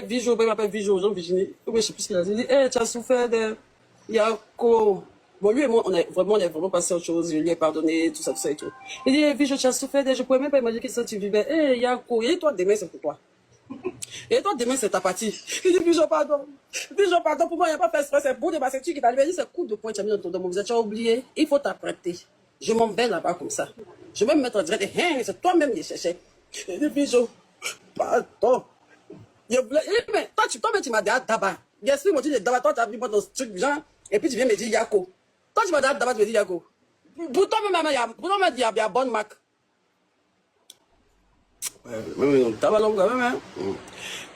Vijo, il m'appelle Vijo, Jean Virginie. Oui, je sais plus ce qu'il a dit. Il dit, tu as souffert de Yako. Bon, lui et moi, on est vraiment passé à autre chose. Je lui ai pardonné, tout ça et tout. Il dit, Vijo, tu as souffert de, je pouvais même pas imaginer que ça tu vivais. Yako, et toi, demain, c'est pour toi. Et toi, demain, c'est ta partie. Il dit, Vijo, pardon. Vijo, pardon, pour moi, il n'y a pas fait exprès, c'est pour démasser. Tu qui t'a dit, c'est coup de poing, tu as mis dans ton visage, tu as oublié. Il faut t'apprêter. Je m'en vais là-bas comme ça. Je vais me mettre en direct et c'est toi-même qui cherchais. Il dit, Vijo, pardon. Mais toi, tu m'as dit d'abord. Bien sûr, moi, tu dis d'abord, toi, tu as vu mon truc, genre, et puis tu viens me dire Yako. Toi, tu m'as dit d'abord, tu me dis Yako. Pour toi, même, il y a bonne marque.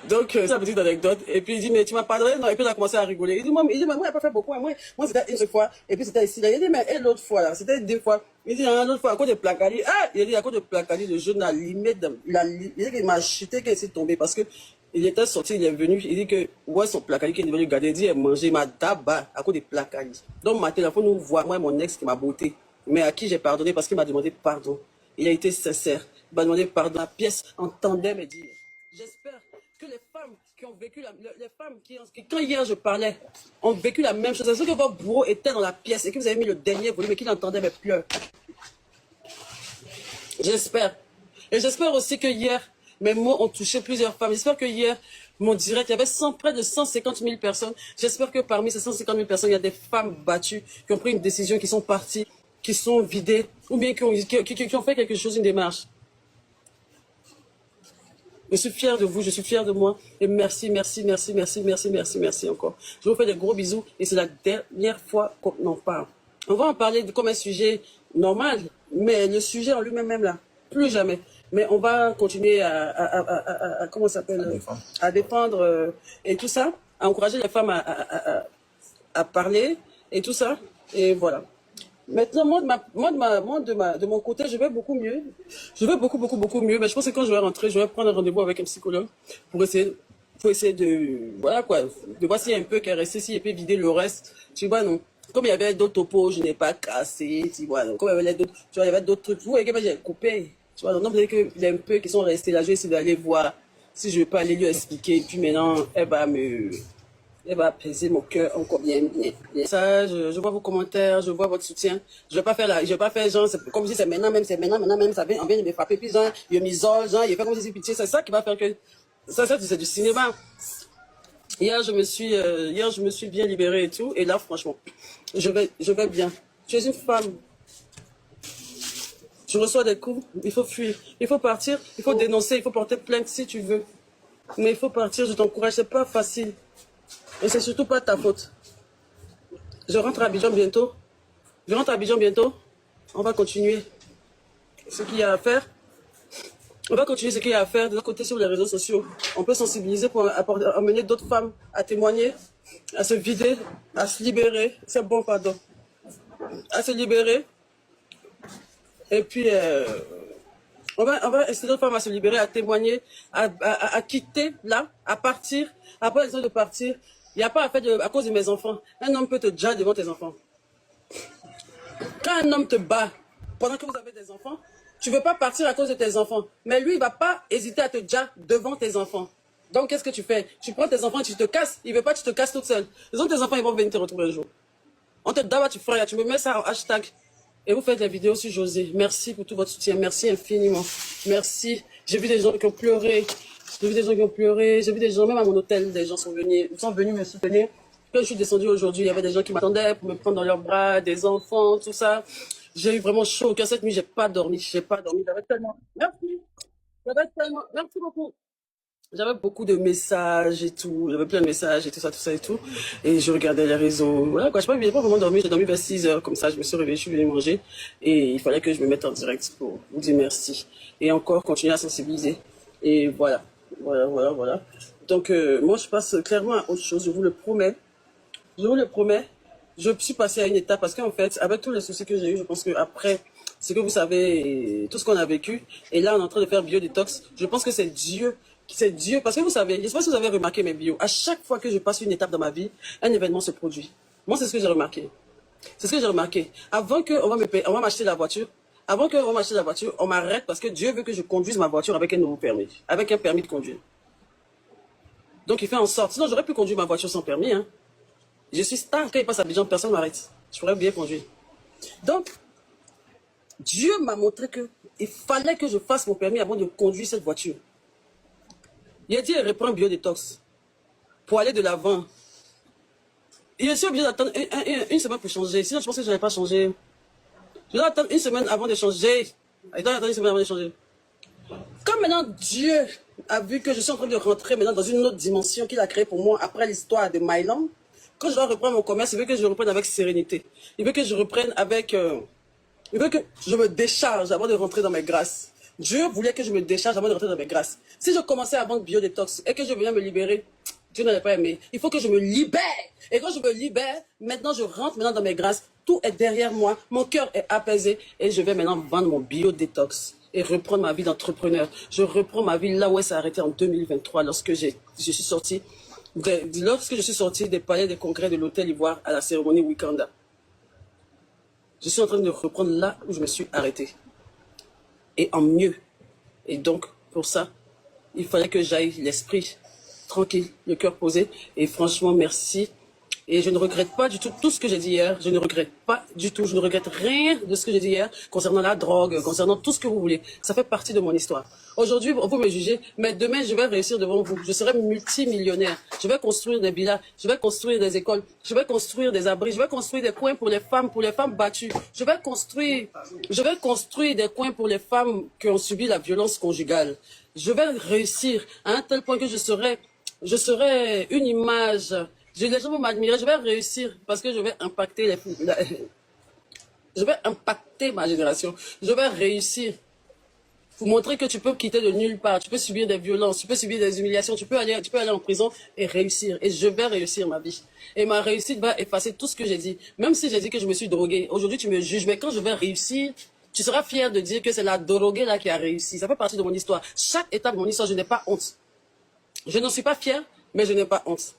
Donc, c'est une petite anecdote. Et puis, il dit, mais tu m'as pardonné? Non, et puis, il a commencé à rigoler. Il dit, mais moi, il n'a pas fait beaucoup. Moi, c'était une seule fois. Et puis, c'était ici. Là. Il dit, mais et l'autre fois, là, c'était 2 fois. Il dit, l'autre fois, à cause de Placali. Il dit, à cause de Placali, le jeune a limé. Il dit qu'il m'a chuté, qu'il s'est tombé. Parce que, il était sorti, il est venu. Il dit que, ouais, son Placali qui est venu garder, il dit, il a mangé, il m'a tabac à cause de Placali. Donc, maintenant, il faut nous voir, moi, mon ex qui m'a botté. Mais à qui j'ai pardonné parce qu'il m'a demandé pardon. Il a été sincère. Il m'a demandé pardon. La pièce entendait me dire. J'espère que les femmes qui ont vécu, les femmes qui, quand hier je parlais, ont vécu la même chose. C'est que votre bourreau était dans la pièce et que vous avez mis le dernier volume et qu'il entendait mes pleurs. J'espère. Et j'espère aussi que hier, mes mots ont touché plusieurs femmes. J'espère que hier, mon direct, il y avait près de 150 000 personnes. J'espère que parmi ces 150 000 personnes, il y a des femmes battues qui ont pris une décision, qui sont parties, qui sont vidées, ou bien qui ont fait quelque chose, une démarche. Je suis fière de vous, je suis fière de moi. Et merci, merci, merci, merci, merci, merci, merci encore. Je vous fais des gros bisous et c'est la dernière fois qu'on en parle. On va en parler comme un sujet normal, mais le sujet en lui-même, même là, plus jamais. Mais on va continuer à comment ça s'appelle, à défendre et tout ça, à encourager les femmes à parler et tout ça. Et voilà. Maintenant, de mon côté, je vais beaucoup mieux. Je vais beaucoup mieux. Mais je pense que quand je vais rentrer, je vais prendre un rendez-vous avec un psychologue pour essayer de, voilà quoi, de voir s'il y a un peu qui est resté, s'il peut vider le reste. Tu vois, non. Comme il y avait d'autres topos, je n'ai pas cassé, tu vois. Donc, comme il y avait d'autres, tu vois, il y avait d'autres trucs. Vous voyez que j'ai coupé. Tu vois, donc, peut-être qu'il y a un peu qui sont restés là. Je vais essayer d'aller voir si je ne vais pas aller lui expliquer. Et puis maintenant, elle va apaiser mon cœur encore bien. Ça, je vois vos commentaires, je vois votre soutien. Je vais pas faire genre, comme si c'est maintenant même, ça vient, on vient de me frapper, puis genre, il m'isole, genre, il fait comme si c'est pitié. C'est ça qui va faire que, ça, c'est du cinéma. Hier, je me suis bien libérée et tout, et là, franchement, je vais bien. Je suis une femme. Je reçois des coups, il faut fuir, il faut partir, il faut dénoncer, il faut porter plainte si tu veux. Mais il faut partir, je t'encourage, c'est pas facile. Et c'est surtout pas ta faute. Je rentre à Abidjan bientôt. On va continuer ce qu'il y a à faire. On va continuer ce qu'il y a à faire de l'autre côté sur les réseaux sociaux. On peut sensibiliser pour amener d'autres femmes à témoigner, à se vider, à se libérer. C'est bon, pardon. À se libérer. Et puis, on va essayer d'autres femmes à se libérer, à témoigner, à quitter là, à partir. Après, ils ont de partir. Il n'y a pas à faire à cause de mes enfants. Un homme peut te déjà devant tes enfants. Quand un homme te bat pendant que vous avez des enfants, tu ne veux pas partir à cause de tes enfants. Mais lui, il ne va pas hésiter à te déjà devant tes enfants. Donc, qu'est-ce que tu fais? Tu prends tes enfants et tu te casses. Il ne veut pas que tu te casses toute seule. Les autres, tes enfants, ils vont venir te retrouver un jour. On te daba, tu feras, tu me mets ça en hashtag. Et vous faites des vidéos sur José. Merci pour tout votre soutien. Merci infiniment. Merci. J'ai vu des gens qui ont pleuré. J'ai vu des gens, même à mon hôtel, des gens sont venus me soutenir. Quand je suis descendue aujourd'hui, il y avait des gens qui m'attendaient pour me prendre dans leurs bras, des enfants, tout ça. J'ai eu vraiment chaud au cœur cette nuit, j'ai pas dormi. J'avais tellement, merci beaucoup. J'avais beaucoup de messages et tout, j'avais plein de messages et tout ça et tout. Et je regardais les réseaux. Voilà quoi, j'ai pas vraiment dormi, j'ai dormi vers 6 heures comme ça, je me suis réveillée, je suis venue manger. Et il fallait que je me mette en direct pour vous dire merci. Et encore continuer à sensibiliser. Et voilà. Donc moi je passe clairement à autre chose, je vous le promets. Je suis passée à une étape parce qu'en fait, avec tous les soucis que j'ai eu, je pense qu'après ce que vous savez, tout ce qu'on a vécu, et là on est en train de faire biodétox, je pense que c'est Dieu, parce que vous savez, je ne sais pas si vous avez remarqué mes bios, à chaque fois que je passe une étape dans ma vie, un événement se produit. Moi c'est ce que j'ai remarqué. Avant qu'on va m'acheter la voiture, on m'arrête parce que Dieu veut que je conduise ma voiture avec un nouveau permis, avec un permis de conduire. Donc, il fait en sorte. Sinon, j'aurais pu conduire ma voiture sans permis. Hein. Je suis star. Quand il passe à Abidjan, personne ne m'arrête. Je pourrais bien conduire. Donc, Dieu m'a montré qu'il fallait que je fasse mon permis avant de conduire cette voiture. Il a dit, reprends biodétox pour aller de l'avant. Et je suis obligé d'attendre une semaine pour changer. Sinon, je pense que je n'allais pas changer. Je dois attendre une semaine avant de changer. Je dois attendre une semaine avant de changer. Quand maintenant Dieu a vu que je suis en train de rentrer maintenant dans une autre dimension qu'il a créée pour moi après l'histoire de Myland, quand je dois reprendre mon commerce, il veut que je reprenne avec sérénité. Il veut que je reprenne avec... il veut que je me décharge avant de rentrer dans mes grâces. Dieu voulait que je me décharge avant de rentrer dans mes grâces. Si je commençais à vendre biodétox et que je venais me libérer, Dieu n'allait pas aimer. Il faut que je me libère. Et quand je me libère, maintenant je rentre maintenant dans mes grâces. Tout est derrière moi. Mon cœur est apaisé. Et je vais maintenant vendre mon biodétox et reprendre ma vie d'entrepreneur. Je reprends ma vie là où elle s'est arrêtée en 2023 lorsque je suis sorti des palais des congrès de l'Hôtel Ivoire à la cérémonie Wikanda. Je suis en train de reprendre là où je me suis arrêté. Et en mieux. Et donc, pour ça, il fallait que j'aille l'esprit tranquille, le cœur posé. Et franchement, merci. Et je ne regrette pas du tout ce que j'ai dit hier. Je ne regrette pas du tout. Je ne regrette rien de ce que j'ai dit hier concernant la drogue, concernant tout ce que vous voulez. Ça fait partie de mon histoire. Aujourd'hui, vous me jugez, mais demain, je vais réussir devant vous. Je serai multimillionnaire. Je vais construire des villas, je vais construire des écoles, je vais construire des abris, je vais construire des coins pour les femmes battues. Je vais construire des coins pour les femmes qui ont subi la violence conjugale. Je vais réussir à un tel point que je serai une image. Les gens vont m'admirer, je vais réussir parce que je vais impacter je vais impacter ma génération. Je vais réussir. Pour montrer que tu peux quitter de nulle part, tu peux subir des violences, tu peux subir des humiliations, tu peux aller en prison et réussir. Et je vais réussir ma vie. Et ma réussite va effacer tout ce que j'ai dit. Même si j'ai dit que je me suis droguée, aujourd'hui tu me juges, mais quand je vais réussir, tu seras fier de dire que c'est la droguée là qui a réussi. Ça fait partie de mon histoire. Chaque étape de mon histoire, je n'ai pas honte. Je n'en suis pas fière, mais je n'ai pas honte.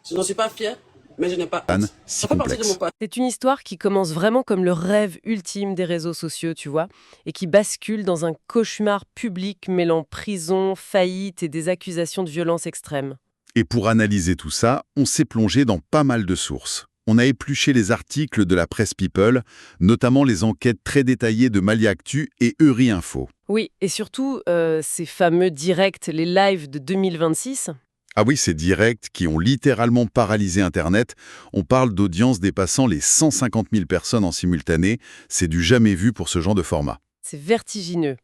Je n'en suis pas fière, mais je n'ai pas honte. Ça fait partie de mon passé. C'est une histoire qui commence vraiment comme le rêve ultime des réseaux sociaux, tu vois, et qui bascule dans un cauchemar public mêlant prison, faillite et des accusations de violence extrême. Et pour analyser tout ça, on s'est plongé dans pas mal de sources. On a épluché les articles de la presse People, notamment les enquêtes très détaillées de Mali Actu et Eury-Info. Oui, et surtout ces fameux directs, les lives de 2026. Ah oui, ces directs qui ont littéralement paralysé Internet. On parle d'audience dépassant les 150 000 personnes en simultané. C'est du jamais vu pour ce genre de format. C'est vertigineux.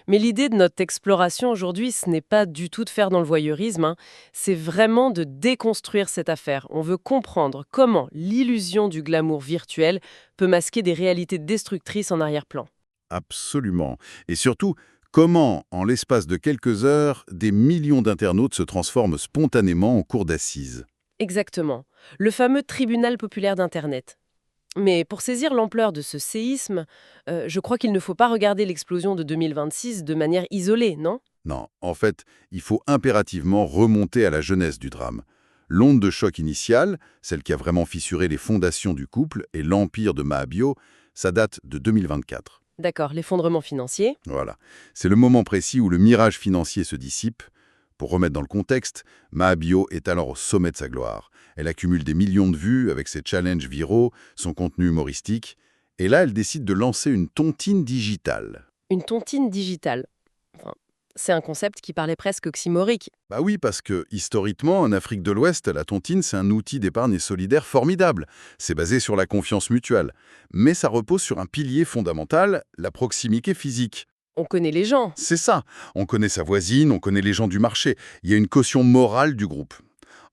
Mais l'idée de notre exploration aujourd'hui, ce n'est pas du tout de faire dans le voyeurisme, hein. C'est vraiment de déconstruire cette affaire. On veut comprendre comment l'illusion du glamour virtuel peut masquer des réalités destructrices en arrière-plan. Absolument. Et surtout, comment, en l'espace de quelques heures, des millions d'internautes se transforment spontanément en cour d'assises. Exactement. Le fameux tribunal populaire d'Internet. Mais pour saisir l'ampleur de ce séisme, je crois qu'il ne faut pas regarder l'explosion de 2026 de manière isolée, non ? Non, en fait, il faut impérativement remonter à la genèse du drame. L'onde de choc initiale, celle qui a vraiment fissuré les fondations du couple et l'empire de Mahabio, ça date de 2024. D'accord, l'effondrement financier. Voilà. C'est le moment précis où le mirage financier se dissipe. Pour remettre dans le contexte, Mahabio est alors au sommet de sa gloire. Elle accumule des millions de vues avec ses challenges viraux, son contenu humoristique. Et là, elle décide de lancer une tontine digitale. Une tontine digitale. Enfin, c'est un concept qui parlait presque oxymorique. Bah oui, parce que, historiquement, en Afrique de l'Ouest, la tontine, c'est un outil d'épargne solidaire formidable. C'est basé sur la confiance mutuelle. Mais ça repose sur un pilier fondamental, la proximité physique. On connaît les gens. C'est ça. On connaît sa voisine, on connaît les gens du marché. Il y a une caution morale du groupe.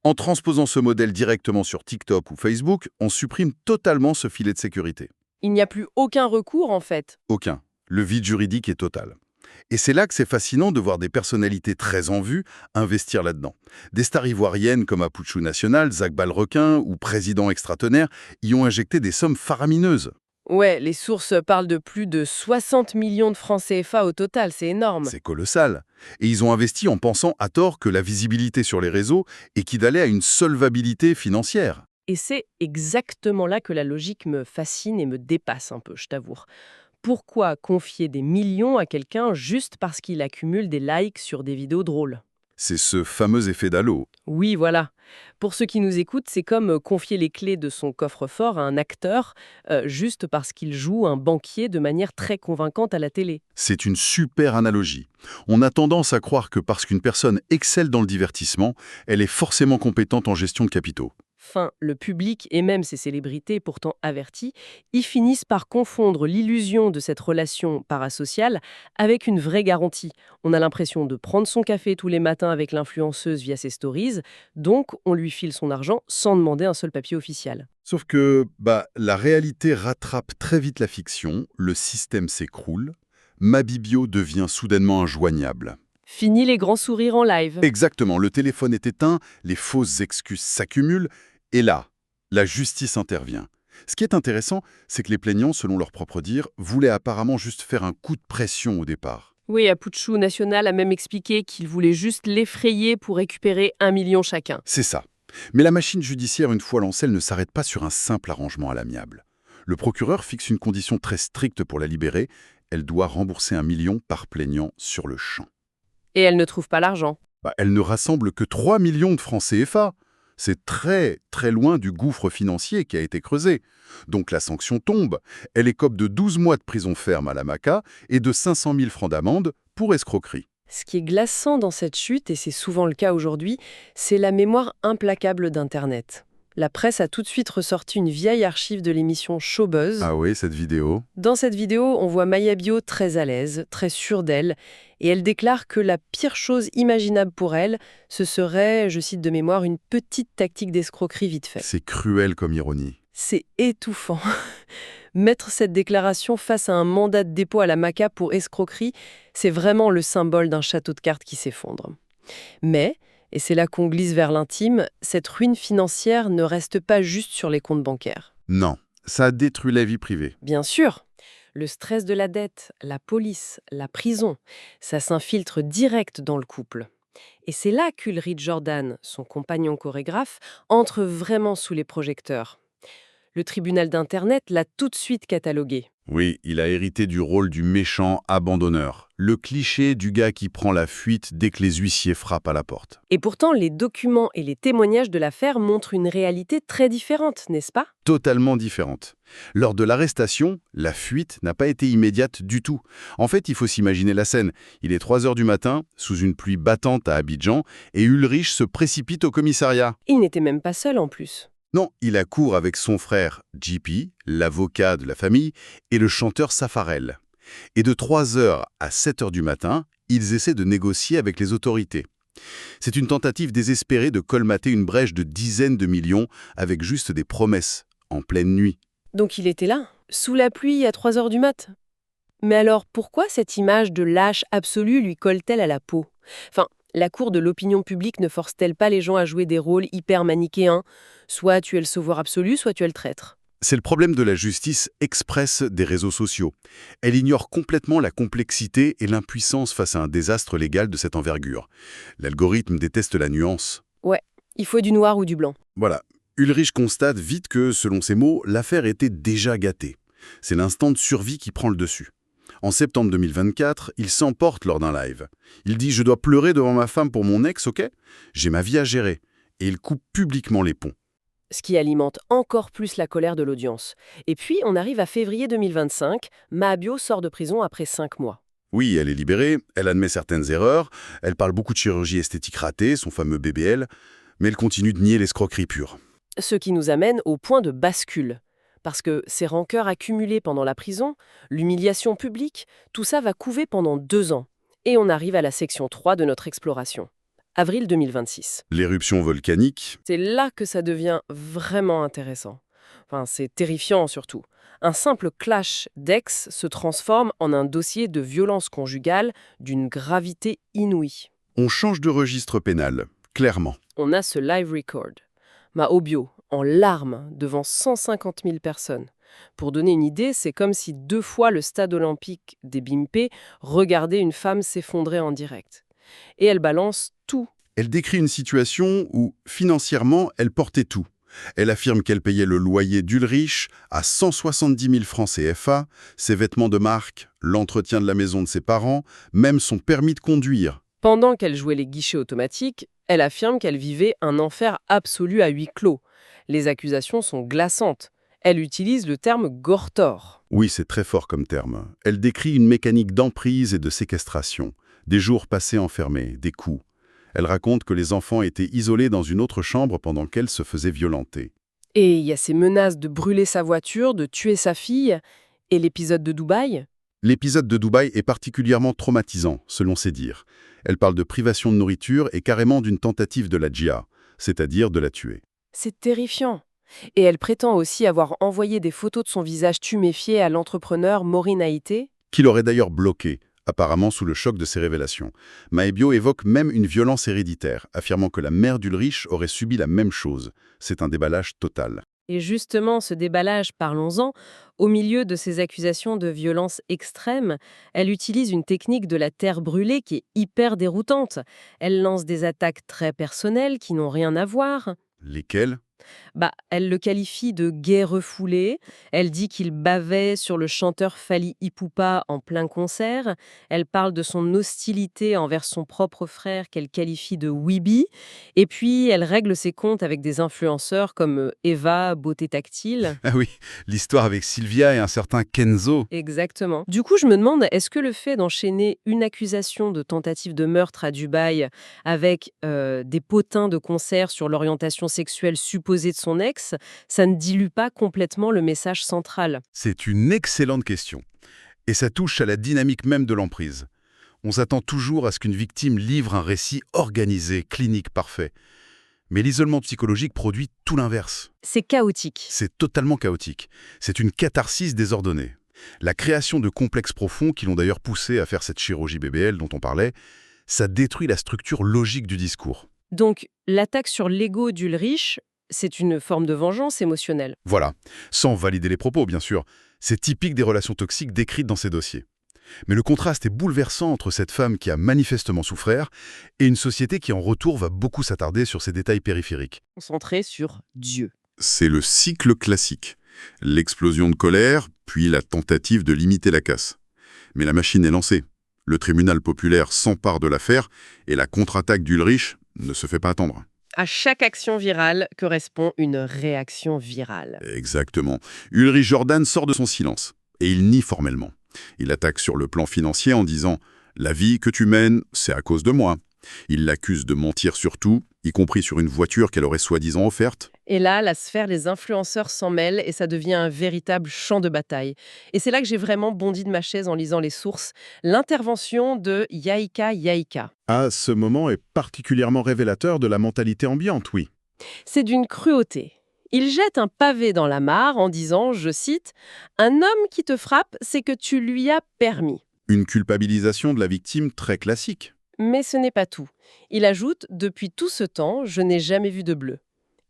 En transposant ce modèle directement sur TikTok ou Facebook, on supprime totalement ce filet de sécurité. Il n'y a plus aucun recours, en fait. Aucun. Le vide juridique est total. Et c'est là que c'est fascinant de voir des personnalités très en vue investir là-dedans. Des stars ivoiriennes comme Apouchou National, Zach Balrequin ou Président Extratonnerre y ont injecté des sommes faramineuses. Ouais, les sources parlent de plus de 60 millions de francs CFA au total, c'est énorme. C'est colossal. Et ils ont investi en pensant à tort que la visibilité sur les réseaux équivalait à une solvabilité financière. Et c'est exactement là que la logique me fascine et me dépasse un peu, je t'avoue. Pourquoi confier des millions à quelqu'un juste parce qu'il accumule des likes sur des vidéos drôles ? C'est ce fameux effet d'halo. Oui, voilà. Pour ceux qui nous écoutent, c'est comme confier les clés de son coffre-fort à un acteur, juste parce qu'il joue un banquier de manière très convaincante à la télé. C'est une super analogie. On a tendance à croire que parce qu'une personne excelle dans le divertissement, elle est forcément compétente en gestion de capitaux. Enfin, le public et même ces célébrités pourtant averties, y finissent par confondre l'illusion de cette relation parasociale avec une vraie garantie. On a l'impression de prendre son café tous les matins avec l'influenceuse via ses stories, donc on lui file son argent sans demander un seul papier officiel. Sauf que la réalité rattrape très vite la fiction, le système s'écroule, Mabibio devient soudainement injoignable. Fini les grands sourires en live. Exactement, le téléphone est éteint, les fausses excuses s'accumulent, et là, la justice intervient. Ce qui est intéressant, c'est que les plaignants, selon leur propre dire, voulaient apparemment juste faire un coup de pression au départ. Oui, Apuchu National a même expliqué qu'il voulait juste l'effrayer pour récupérer 1 million chacun. C'est ça. Mais la machine judiciaire, une fois lancée, elle ne s'arrête pas sur un simple arrangement à l'amiable. Le procureur fixe une condition très stricte pour la libérer, elle doit rembourser 1 million par plaignant sur le champ. Et elle ne trouve pas l'argent. Elle ne rassemble que 3 millions de francs CFA. C'est très, très loin du gouffre financier qui a été creusé. Donc la sanction tombe. Elle écope de 12 mois de prison ferme à la Maca et de 500 000 francs d'amende pour escroquerie. Ce qui est glaçant dans cette chute, et c'est souvent le cas aujourd'hui, c'est la mémoire implacable d'Internet. La presse a tout de suite ressorti une vieille archive de l'émission Showbuzz. Ah oui, cette vidéo. Dans cette vidéo, on voit Maya Bio très à l'aise, très sûre d'elle, et elle déclare que la pire chose imaginable pour elle, ce serait, je cite de mémoire, une petite tactique d'escroquerie vite faite. C'est cruel comme ironie. C'est étouffant. Mettre cette déclaration face à un mandat de dépôt à la Maca pour escroquerie, c'est vraiment le symbole d'un château de cartes qui s'effondre. Mais, et c'est là qu'on glisse vers l'intime, cette ruine financière ne reste pas juste sur les comptes bancaires. Non, ça détruit la vie privée. Bien sûr, le stress de la dette, la police, la prison, ça s'infiltre direct dans le couple. Et c'est là qu'Ulrich Jordan, son compagnon chorégraphe, entre vraiment sous les projecteurs. Le tribunal d'Internet l'a tout de suite catalogué. Oui, il a hérité du rôle du méchant abandonneur. Le cliché du gars qui prend la fuite dès que les huissiers frappent à la porte. Et pourtant, les documents et les témoignages de l'affaire montrent une réalité très différente, n'est-ce pas ? Totalement différente. Lors de l'arrestation, la fuite n'a pas été immédiate du tout. En fait, il faut s'imaginer la scène. Il est 3 heures du matin, sous une pluie battante à Abidjan, et Ulrich se précipite au commissariat. Il n'était même pas seul en plus. Non, il accourt avec son frère JP, l'avocat de la famille, et le chanteur Safarel. Et de 3 heures à 7 heures du matin, ils essaient de négocier avec les autorités. C'est une tentative désespérée de colmater une brèche de dizaines de millions avec juste des promesses, en pleine nuit. Donc il était là, sous la pluie à 3 heures du mat'. Mais alors pourquoi cette image de lâche absolu lui colle-t-elle à la peau ? Enfin, la cour de l'opinion publique ne force-t-elle pas les gens à jouer des rôles hyper manichéens ? Soit tu es le sauveur absolu, soit tu es le traître. C'est le problème de la justice express des réseaux sociaux. Elle ignore complètement la complexité et l'impuissance face à un désastre légal de cette envergure. L'algorithme déteste la nuance. Ouais, il faut du noir ou du blanc. Voilà. Ulrich constate vite que, selon ses mots, l'affaire était déjà gâtée. C'est l'instant de survie qui prend le dessus. En septembre 2024, il s'emporte lors d'un live. Il dit « Je dois pleurer devant ma femme pour mon ex, ok ? J'ai ma vie à gérer. » Et il coupe publiquement les ponts. Ce qui alimente encore plus la colère de l'audience. Et puis, on arrive à février 2025, Mahabio sort de prison après 5 mois. Oui, elle est libérée, elle admet certaines erreurs, elle parle beaucoup de chirurgie esthétique ratée, son fameux BBL, mais elle continue de nier l'escroquerie pure. Ce qui nous amène au point de bascule. Parce que ces rancœurs accumulées pendant la prison, l'humiliation publique, tout ça va couver pendant 2 ans. Et on arrive à la section 3 de notre exploration. Avril 2026. L'éruption volcanique. C'est là que ça devient vraiment intéressant. Enfin, c'est terrifiant surtout. Un simple clash d'ex se transforme en un dossier de violence conjugale d'une gravité inouïe. On change de registre pénal, clairement. On a ce live record. Mahabio, en larmes, devant 150 000 personnes. Pour donner une idée, c'est comme si 2 fois le stade olympique des Bimpe regardait une femme s'effondrer en direct. Et elle balance tout. Elle décrit une situation où, financièrement, elle portait tout. Elle affirme qu'elle payait le loyer d'Ulrich à 170 000 francs CFA, ses vêtements de marque, l'entretien de la maison de ses parents, même son permis de conduire. Pendant qu'elle jouait les guichets automatiques, elle affirme qu'elle vivait un enfer absolu à huis clos. Les accusations sont glaçantes. Elle utilise le terme gortor. Oui, c'est très fort comme terme. Elle décrit une mécanique d'emprise et de séquestration. Des jours passés enfermés, des coups. Elle raconte que les enfants étaient isolés dans une autre chambre pendant qu'elle se faisait violenter. Et il y a ces menaces de brûler sa voiture, de tuer sa fille, et l'épisode de Dubaï. L'épisode de Dubaï est particulièrement traumatisant, selon ses dires. Elle parle de privation de nourriture et carrément d'une tentative de la djihad, c'est-à-dire de la tuer. C'est terrifiant. Et elle prétend aussi avoir envoyé des photos de son visage tuméfié à l'entrepreneur Maureen Haïté. Qui l'aurait d'ailleurs bloqué, apparemment sous le choc de ces révélations. Maebio évoque même une violence héréditaire, affirmant que la mère d'Ulrich aurait subi la même chose. C'est un déballage total. Et justement, ce déballage, parlons-en, au milieu de ces accusations de violence extrême, elle utilise une technique de la terre brûlée qui est hyper déroutante. Elle lance des attaques très personnelles qui n'ont rien à voir. Lesquels ? Elle le qualifie de gay refoulé. Elle dit qu'il bavait sur le chanteur Fally Ipupa en plein concert. Elle parle de son hostilité envers son propre frère qu'elle qualifie de weeby. Et puis, elle règle ses comptes avec des influenceurs comme Eva, Beauté Tactile. Ah oui, l'histoire avec Sylvia et un certain Kenzo. Exactement. Du coup, je me demande, est-ce que le fait d'enchaîner une accusation de tentative de meurtre à Dubaï avec des potins de concert sur l'orientation sexuelle supposée de son ex, ça ne dilue pas complètement le message central? C'est une excellente question. Et ça touche à la dynamique même de l'emprise. On s'attend toujours à ce qu'une victime livre un récit organisé, clinique, parfait. Mais l'isolement psychologique produit tout l'inverse. C'est chaotique. C'est totalement chaotique. C'est une catharsis désordonnée. La création de complexes profonds qui l'ont d'ailleurs poussé à faire cette chirurgie BBL dont on parlait, ça détruit la structure logique du discours. Donc, l'attaque sur l'ego d'Ulrich, c'est une forme de vengeance émotionnelle. Voilà, sans valider les propos, bien sûr. C'est typique des relations toxiques décrites dans ces dossiers. Mais le contraste est bouleversant entre cette femme qui a manifestement souffert et une société qui, en retour, va beaucoup s'attarder sur ces détails périphériques. Concentré sur Dieu. C'est le cycle classique. L'explosion de colère, puis la tentative de limiter la casse. Mais la machine est lancée. Le tribunal populaire s'empare de l'affaire et la contre-attaque d'Ulrich ne se fait pas attendre. À chaque action virale correspond une réaction virale. Exactement. Ulrich Jordan sort de son silence et il nie formellement. Il attaque sur le plan financier en disant « La vie que tu mènes, c'est à cause de moi ». Il l'accuse de mentir sur tout, y compris sur une voiture qu'elle aurait soi-disant offerte. Et là, la sphère des influenceurs s'en mêle et ça devient un véritable champ de bataille. Et c'est là que j'ai vraiment bondi de ma chaise en lisant les sources. L'intervention de Yaïka Yaïka. Ah, ce moment est particulièrement révélateur de la mentalité ambiante, oui. C'est d'une cruauté. Il jette un pavé dans la mare en disant, je cite, « Un homme qui te frappe, c'est que tu lui as permis. » Une culpabilisation de la victime très classique. Mais ce n'est pas tout. Il ajoute, « Depuis tout ce temps, je n'ai jamais vu de bleu. »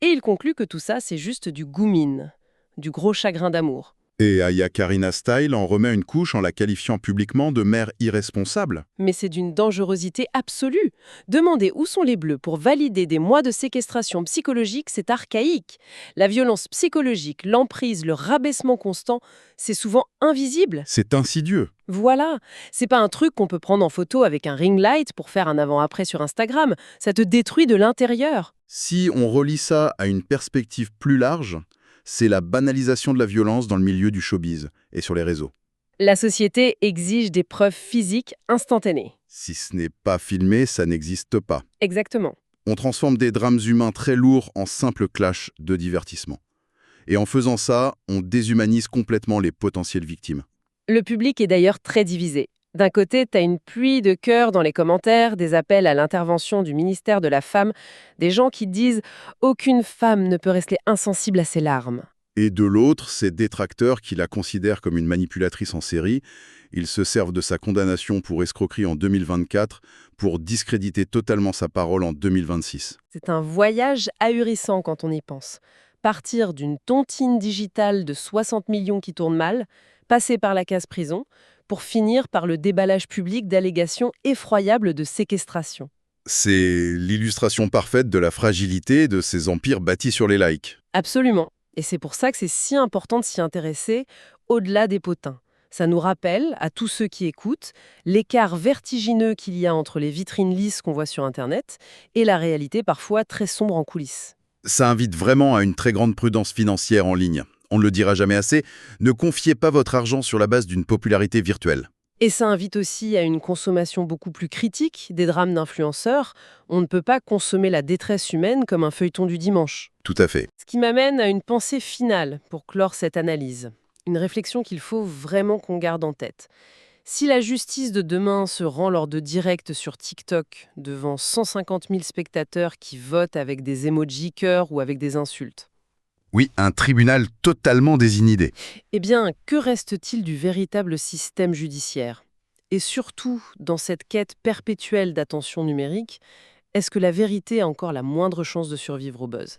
Et il conclut que tout ça, c'est juste du goumine, du gros chagrin d'amour. Et Aya Karina Style en remet une couche en la qualifiant publiquement de mère irresponsable. Mais c'est d'une dangerosité absolue. Demander où sont les bleus pour valider des mois de séquestration psychologique, c'est archaïque. La violence psychologique, l'emprise, le rabaissement constant, c'est souvent invisible. C'est insidieux. Voilà, c'est pas un truc qu'on peut prendre en photo avec un ring light pour faire un avant-après sur Instagram. Ça te détruit de l'intérieur. Si on relie ça à une perspective plus large, c'est la banalisation de la violence dans le milieu du showbiz et sur les réseaux. La société exige des preuves physiques instantanées. Si ce n'est pas filmé, ça n'existe pas. Exactement. On transforme des drames humains très lourds en simples clashs de divertissement. Et en faisant ça, on déshumanise complètement les potentielles victimes. Le public est d'ailleurs très divisé. D'un côté, t'as une pluie de cœurs dans les commentaires, des appels à l'intervention du ministère de la Femme, des gens qui disent « Aucune femme ne peut rester insensible à ses larmes ». Et de l'autre, ces détracteurs qui la considèrent comme une manipulatrice en série, ils se servent de sa condamnation pour escroquerie en 2024 pour discréditer totalement sa parole en 2026. C'est un voyage ahurissant quand on y pense. Partir d'une tontine digitale de 60 millions qui tourne mal, passer par la case prison, pour finir par le déballage public d'allégations effroyables de séquestration. C'est l'illustration parfaite de la fragilité de ces empires bâtis sur les likes. Absolument. Et c'est pour ça que c'est si important de s'y intéresser au-delà des potins. Ça nous rappelle, à tous ceux qui écoutent, l'écart vertigineux qu'il y a entre les vitrines lisses qu'on voit sur Internet et la réalité parfois très sombre en coulisses. Ça invite vraiment à une très grande prudence financière en ligne. On ne le dira jamais assez, ne confiez pas votre argent sur la base d'une popularité virtuelle. Et ça invite aussi à une consommation beaucoup plus critique des drames d'influenceurs. On ne peut pas consommer la détresse humaine comme un feuilleton du dimanche. Tout à fait. Ce qui m'amène à une pensée finale pour clore cette analyse. Une réflexion qu'il faut vraiment qu'on garde en tête. Si la justice de demain se rend lors de directs sur TikTok devant 150 000 spectateurs qui votent avec des emojis cœur ou avec des insultes, Oui, un tribunal totalement désinhibé. eh bien, que reste-t-il du véritable système judiciaire? Et surtout, dans cette quête perpétuelle d'attention numérique, est-ce que la vérité a encore la moindre chance de survivre au buzz?